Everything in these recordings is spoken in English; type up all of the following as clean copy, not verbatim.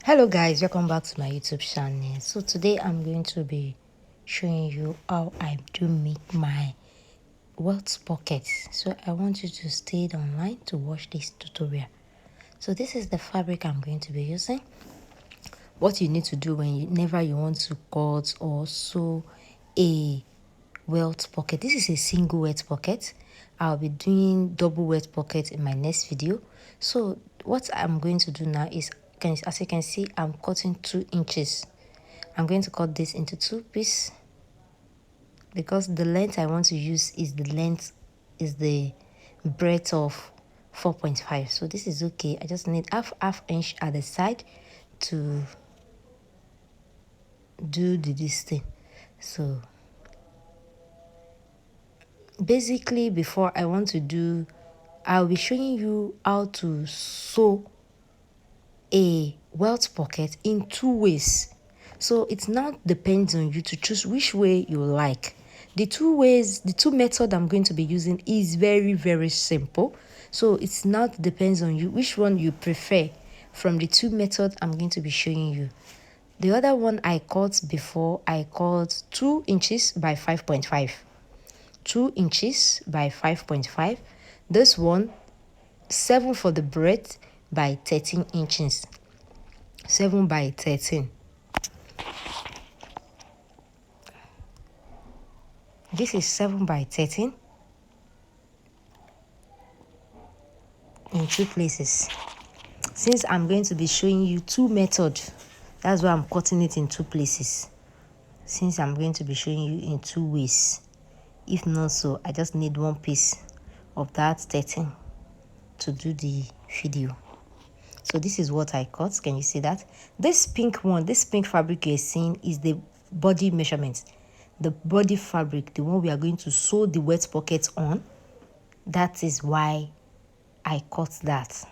Hello guys, welcome back to my YouTube channel. So today I'm going to be showing you how I do make my welt pockets. So I want you to stay online to watch this tutorial. So this is the fabric I'm going to be using. What you need to do whenever you want to cut or sew a welt pocket. This is a single welt pocket. I'll be doing double welt pocket in my next video. So what I'm going to do now is, as you can see, I'm cutting 2 inches. I'm going to cut this into 2 pieces because the length I want to use is the breadth of 4.5. So this is okay. I just need half inch at the side to do this thing. So basically, before I want to do, I'll be showing you how to sew a welt pocket in 2 ways. So it now depends on you to choose which way you like. The two method I'm going to be using is very simple. So it's not depends on you which one you prefer from the 2 methods I'm going to be showing you. The other one I cut before, I cut 2 inches by 5.5. 2 inches by 5.5. This one, 7 for the breadth by 13 inches. 7 by 13. This is 7 by 13 in 2 places. Since I'm going to be showing you 2 methods, that's why I'm cutting it in 2 places. Since I'm going to be showing you in 2 ways. If not so, I just need 1 piece of that 13 to do the video. So this is what I cut. Can you see that? This pink fabric you're seeing is the body measurement. The body fabric, the one we are going to sew the wet pocket on. That is why I cut that.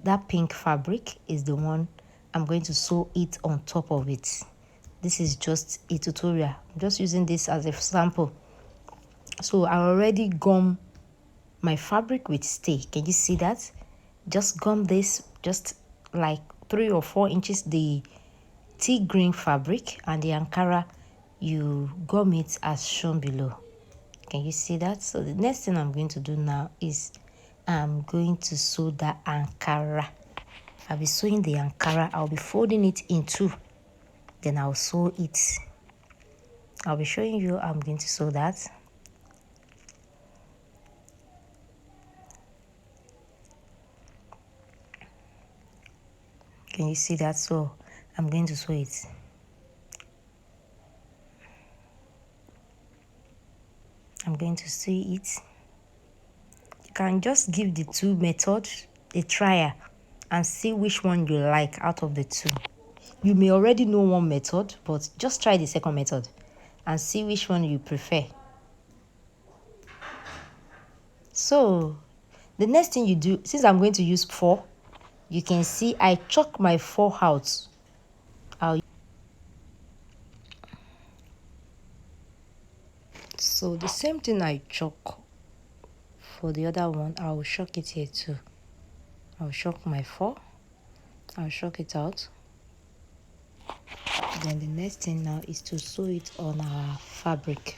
That pink fabric is the one I'm going to sew it on top of it. This is just a tutorial. I'm just using this as a sample. So I already gum my fabric with stay. Can you see that? Just gum this just like 3 or 4 inches, the tea green fabric, and the Ankara, you gum it as shown below. Can you see that? So the next thing I'm going to do now is I'm going to sew the Ankara. I'll be sewing the Ankara. I'll be folding it in 2. Then I'll sew it. I'll be showing you how I'm going to sew that. Can you see that? So I'm going to sew it. I'm going to sew it. You can just give the 2 methods a try and see which one you like out of the 2. You may already know one method, but just try the second method and see which one you prefer. So the next thing you do, since I'm going to use 4, you can see I chalk my 4 out. So the same thing I chalk for the other one, I will chalk it here too. I'll chalk my 4. I'll chalk it out. Then the next thing now is to sew it on our fabric.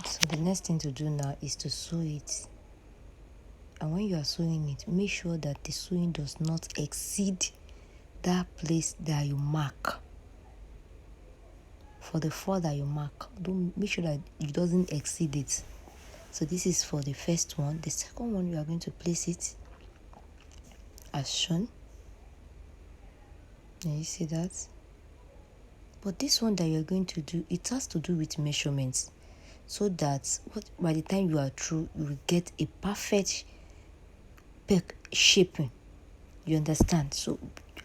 So the next thing to do now is to sew it. And when you are sewing it, make sure that the sewing does not exceed that place that you mark. For the 4 that you mark, don't make sure that it doesn't exceed it. So this is for the first one. The second one, you are going to place it as shown. Can you see that? But this one that you're going to do, it has to do with measurements, so that by the time you are through, you will get a perfect shaping. You understand? So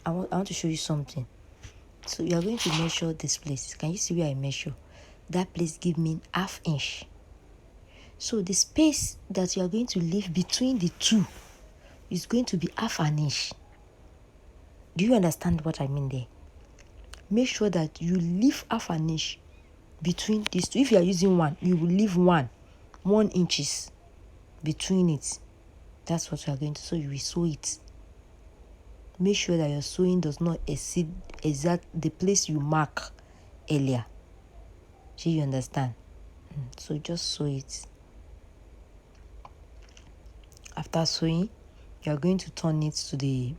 I want to show you something. So you are going to measure this place. Can you see where I measure? That place give me ½ inch. So the space that you are going to leave between the two is going to be ½ inch. Do you understand what I mean there? Make sure that you leave ½ inch between these two. If you are using one, you will leave 1 inches between it. That's what you are going to. So you will sew it. Make sure that your sewing does not exceed exact the place you mark earlier. Do you understand? So just sew it. After sewing, you are going to turn it to the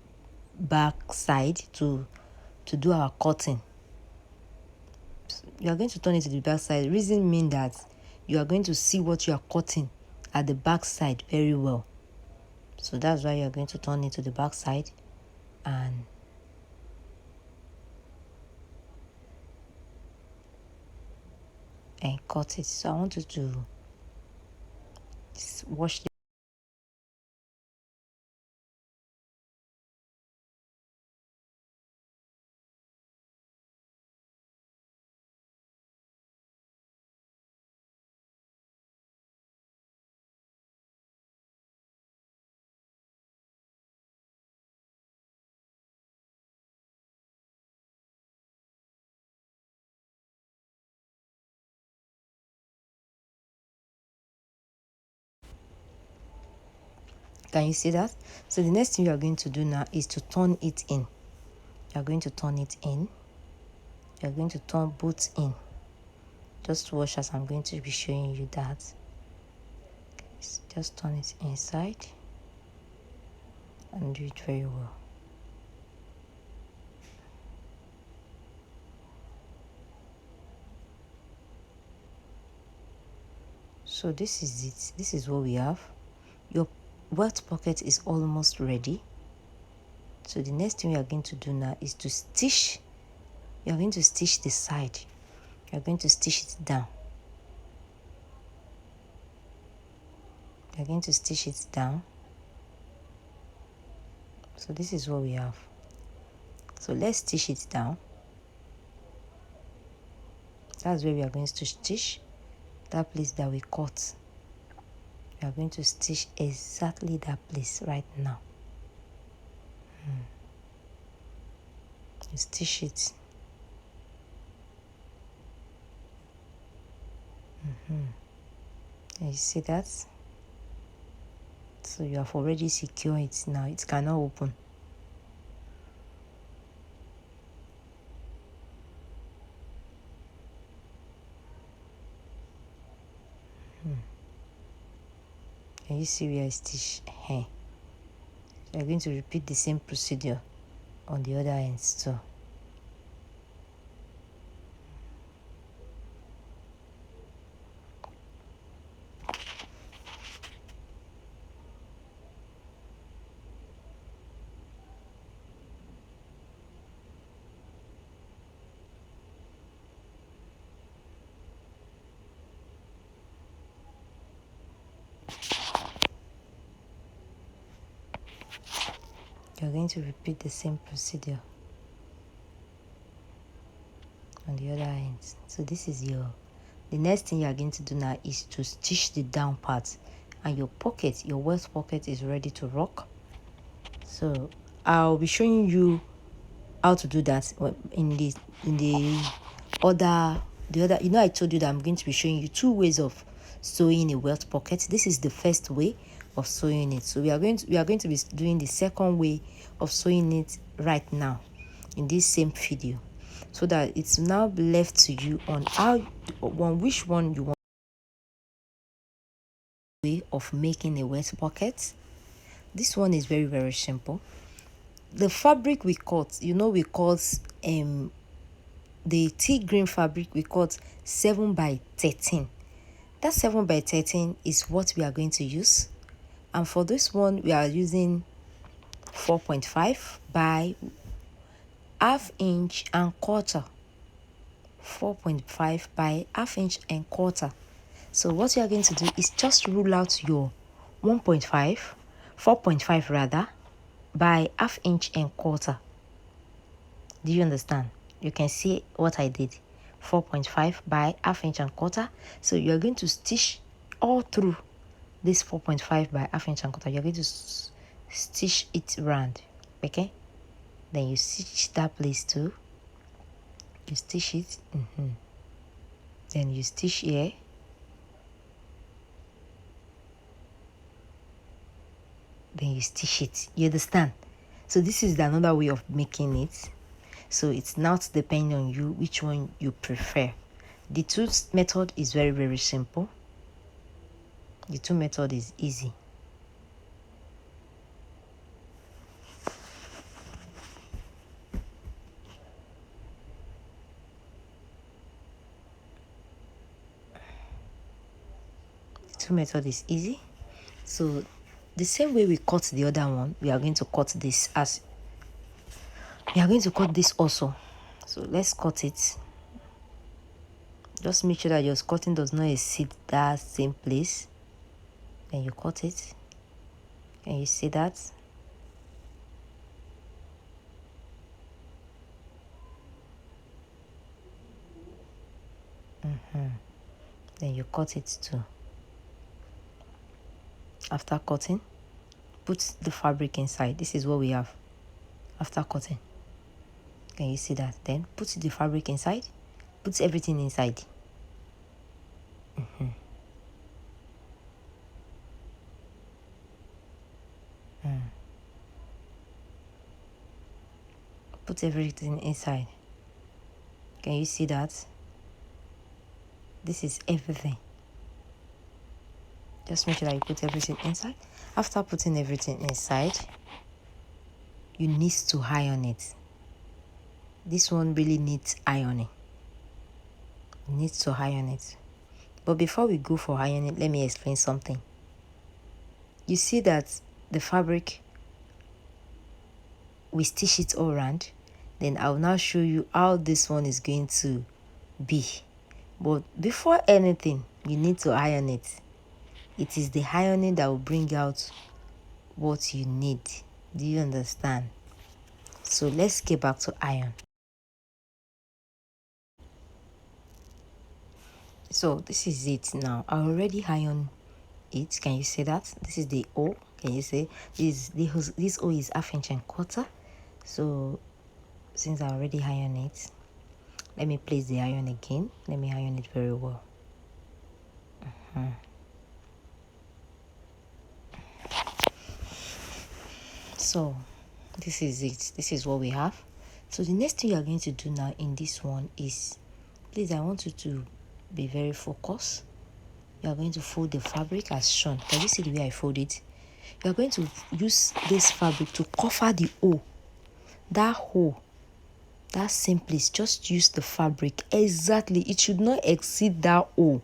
back side to do our cutting. You are going to turn it to the back side. Reason mean that you are going to see what you are cutting at the back side very well. So that's why you are going to turn it to the back side and cut it. So I want you to wash the Can you see that? So the next thing you are going to do now is to turn it in. You are going to turn it in. You are going to turn both in. Just watch as I'm going to be showing you that. Just turn it inside and do it very well. So this is it. This is what we have. Your welt pocket is almost ready. So the next thing we are going to do now is to stitch. You are going to stitch the side. You are going to stitch it down. You are going to stitch it down. So this is what we have. So let's stitch it down. That's where we are going to stitch. That place that we cut. We are going to stitch exactly that place right now. You stitch it. And you see that? So you have already secured it now. It cannot open. And you see where I stitch here. So you're going to repeat the same procedure on the other ends too. You're going to repeat the same procedure on the other ends. So this is the next thing you are going to do now is to stitch the down part, and your pocket, your welt pocket is ready to rock. So I'll be showing you how to do that in the other I told you that I'm going to be showing you 2 ways of sewing a welt pocket. This is the first way of sewing it. So we are going to be doing the second way of sewing it right now in this same video, so that it's now left to you on which one you want way of making a welt pocket. This one is very, very simple. The fabric we cut, we cut the tea green fabric, we cut 7x13. That 7x13 is what we are going to use, and for this one we are using 4.5 by ½ inch and quarter. 4.5 by ½ inch and quarter. So what you are going to do is just rule out your 4.5 rather, by ½ inch and quarter. Do you understand? You can see what I did, 4.5 by 1/2 inch and quarter. So you're going to stitch all through this 4.5 by 1/2 inch and quarter. You're going to stitch it round, okay? Then you stitch that place too. You stitch it, then you stitch here, then you stitch it. You understand? So this is another way of making it. So it's not depending on you which one you prefer. The two method is very, very simple. The two method is easy. The two method is easy. So the same way we cut the other one, we are going to cut this as we are going to cut this also. So let's cut it. Just make sure that your cutting does not exceed that same place. Then you cut it. Can you see that? Then you cut it too. After cutting, put the fabric inside. This is what we have after cutting. Can you see that? Then put the fabric inside. Put everything inside. Put everything inside. Can you see that? This is everything. Just make sure that you put everything inside. After putting everything inside, you need to iron it. This one really needs ironing. You need to iron it. But before we go for ironing, let me explain something. You see that the fabric, we stitch it all around. Then I will now show you how this one is going to be. But before anything, you need to iron it. It is the ironing that will bring out what you need. Do you understand? So let's get back to iron. So this is it now. I already ironed it. Can you see that? This is the O. Can you see? This O is 1/2 inch and quarter. So since I already ironed it, let me place the iron again. Let me iron it very well. So this is it. This is what we have. So the next thing you are going to do now in this one is, please, I want you to be very focused. You are going to fold the fabric as shown. Can you see the way I fold it? You are going to use this fabric to cover the hole. That hole, that same place, just use the fabric exactly. It should not exceed that hole.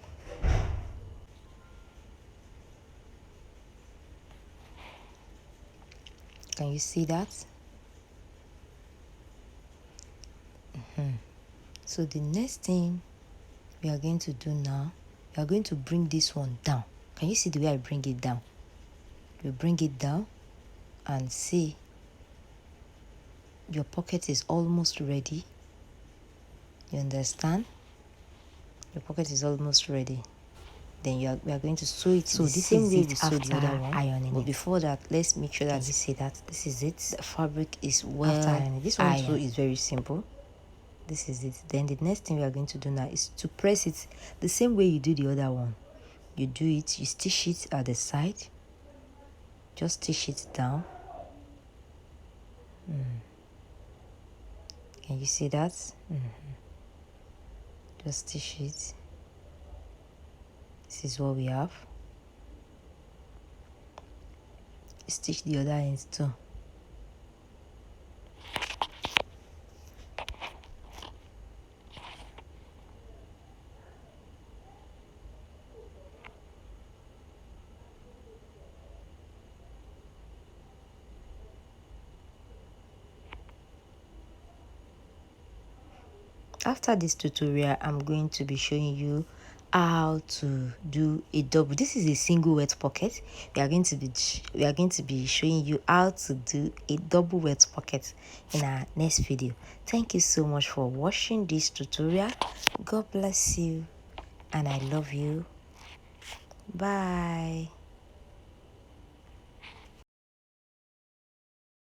Can you see that? So the next thing we are going to do now, we are going to bring this one down. Can you see the way I bring it down? You bring it down and see your pocket is almost ready. You understand? Your pocket is almost ready. Then we are going to sew it. So this is it we sew the other one. Ironing. But before that, let's make sure that you see that this is it. The fabric is well after ironing. This one too is very simple. This is it. Then the next thing we are going to do now is to press it the same way you do the other one. You do it, you stitch it at the side. Just stitch it down. Can you see that? Just stitch it. This is what we have. Stitch the other ends too. After this tutorial, I'm going to be showing you how to do a double. This is a single welt pocket. We are going to be showing you how to do a double welt pocket in our next video. Thank you so much for watching this tutorial. God bless you and I love you. Bye.